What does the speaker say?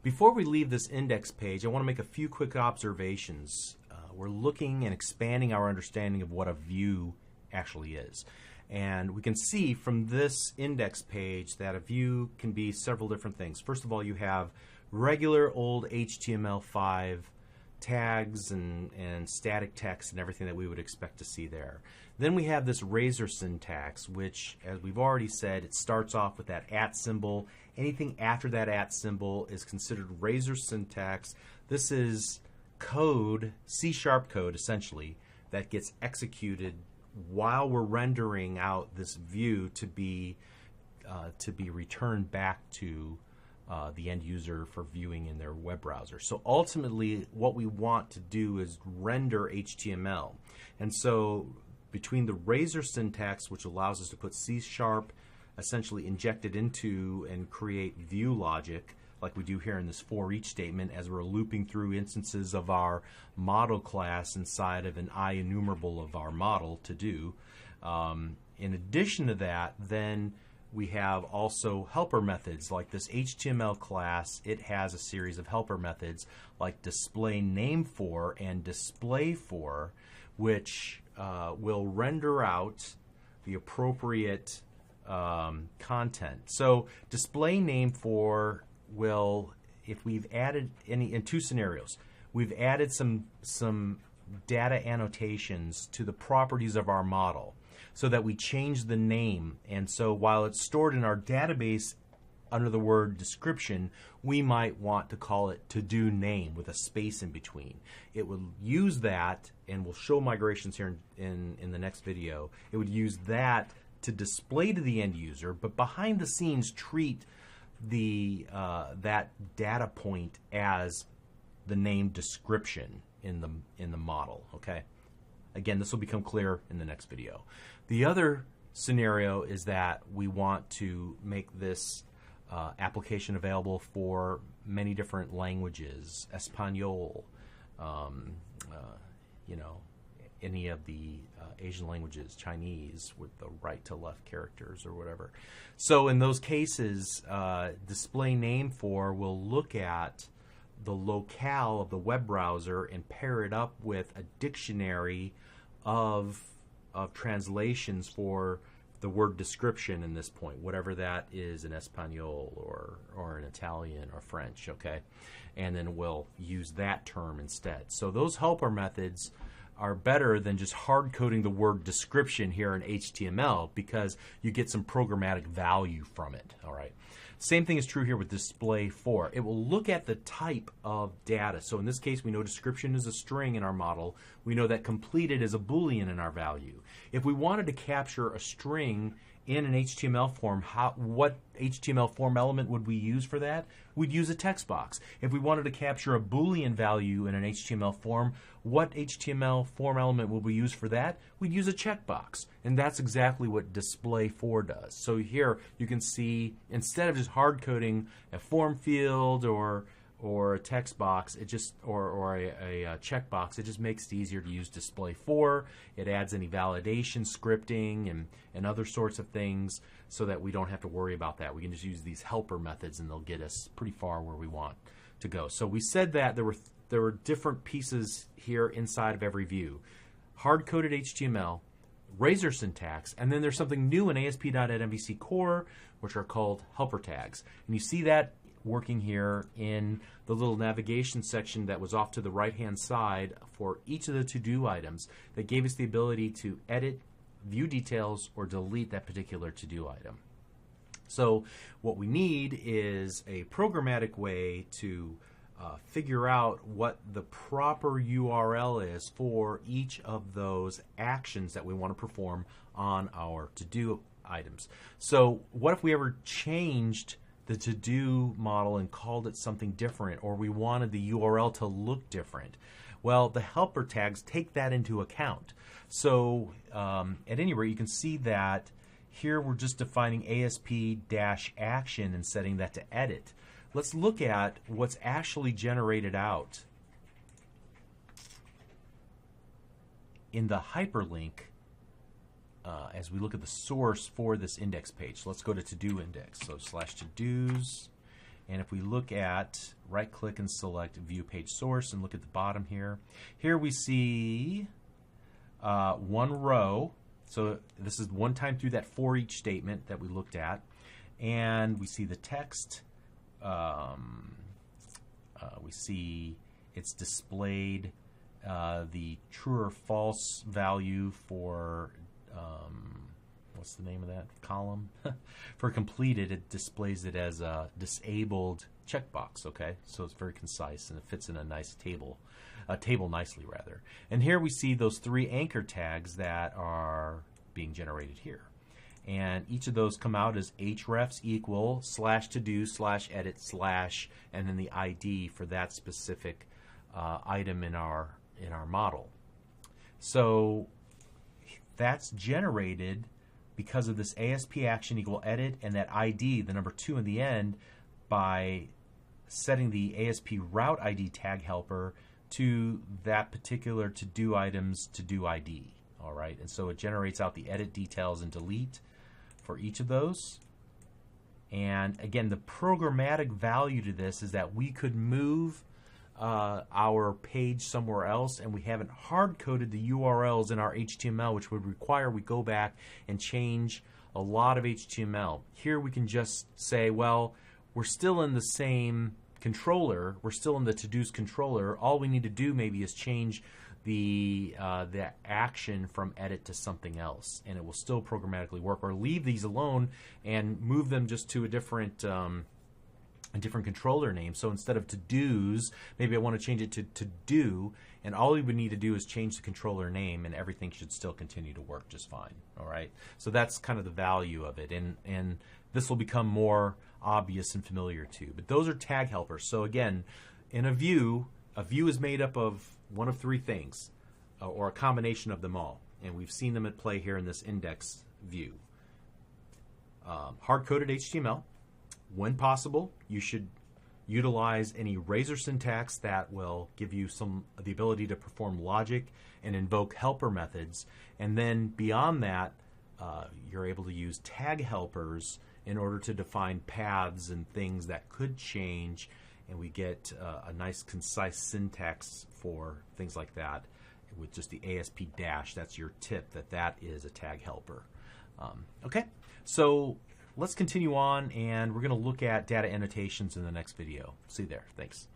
Before we leave this index page, I want to make a few quick observations. We're looking and expanding our understanding of what a view actually is. And we can see from this index page that a view can be several different things. First of all, you have regular old HTML5 tags and static text and everything that we would expect to see there. Then we have this razor syntax, which, as we've already said, it starts off with that @ symbol. Anything after that @ symbol is considered razor syntax. This is code, C# code essentially, that gets executed while we're rendering out this view to be returned back to the end user for viewing in their web browser. So ultimately what we want to do is render HTML. And so between the razor syntax, which allows us to put C# essentially injected into and create view logic, like we do here in this for each statement as we're looping through instances of our model class inside of an IEnumerable of our model to do. In addition to that, then we have also helper methods like this HTML class. It has a series of helper methods like display name for and display for, which will render out the appropriate content. So display name for will, if we've added any, in two scenarios, we've added some data annotations to the properties of our model so that we change the name. And so while it's stored in our database under the word description, we might want to call it to do name with a space in between. It will use that, and we'll show migrations here in the next video. It would use that to display to the end user, but behind the scenes treat that data point as the name description in the model. Okay. Again, this will become clear in the next video. The other scenario is that we want to make this application available for many different languages, Espanol, any of the Asian languages, Chinese with the right to left characters or whatever. So in those cases, display name for will look at the locale of the web browser and pair it up with a dictionary of translations for the word description in this point, whatever that is in Espanol or in Italian or French, okay? And then we'll use that term instead. So those helper methods are better than just hard coding the word description here in HTML because you get some programmatic value from it, all right? Same thing is true here with display for. It will look at the type of data. So in this case, we know description is a string in our model. We know that completed is a Boolean in our value. If we wanted to capture a string in an HTML form, what HTML form element would we use for that? We'd use a text box. If we wanted to capture a Boolean value in an HTML form, what HTML form element would we use for that? We'd use a checkbox. And that's exactly what display for does. So here you can see, instead of just hard coding a form field or a text box, it just or a checkbox, it just makes it easier to use display for. It adds any validation scripting and other sorts of things so that we don't have to worry about that. We can just use these helper methods and they'll get us pretty far where we want to go. So we said that there were different pieces here inside of every view. Hard-coded HTML, razor syntax, and then there's something new in ASP.NET MVC Core, which are called helper tags. And you see that working here in the little navigation section that was off to the right-hand side for each of the to-do items that gave us the ability to edit, view details, or delete that particular to-do item. So what we need is a programmatic way to figure out what the proper URL is for each of those actions that we want to perform on our to-do items. So what if we ever changed the to-do model and called it something different, or we wanted the URL to look different? Well, the helper tags take that into account. So at any rate, you can see that here we're just defining ASP-action and setting that to edit. Let's look at what's actually generated out in the hyperlink as we look at the source for this index page. So let's go to to-do index. So /todos, And if we look at, right click and select view page source and look at the bottom here, here we see one row. So this is one time through that for each statement that we looked at. And we see the text. We see it's displayed the true or false value for, what's the name of that column? For completed, it displays it as a disabled checkbox, okay? So it's very concise and it fits in a nice table, nicely rather. And here we see those 3 anchor tags that are being generated here. And each of those come out as hrefs equal /to-do/edit/ and then the ID for that specific item in our model. So that's generated because of this ASP action equal edit and that ID, the number 2 in the end, by setting the ASP route ID tag helper to that particular to-do item's to-do ID. All right, and so it generates out the edit details and delete for each of those. And again, the programmatic value to this is that we could move our page somewhere else, and we haven't hard-coded the URLs in our HTML, which would require we go back and change a lot of HTML. Here we can just say, well, we're still in the same controller, we're still in the to-dos controller. All we need to do maybe is change the action from edit to something else, and it will still programmatically work, or leave these alone and move them just to a different controller name. So instead of to-dos, maybe I want to change it to to-do, and all we would need to do is change the controller name, and everything should still continue to work just fine. All right, so that's kind of the value of it, and this will become more obvious and familiar too. But those are tag helpers. So again, in a view is made up of one of 3 things, or a combination of them all, and we've seen them at play here in this index view. Hard-coded HTML. When possible, you should utilize any razor syntax that will give you the ability to perform logic and invoke helper methods. And then beyond that, you're able to use tag helpers in order to define paths and things that could change, and we get a nice concise syntax for things like that with just the ASP dash. That's your tip, that is a tag helper. Okay, so let's continue on, and we're going to look at data annotations in the next video. See you there. Thanks.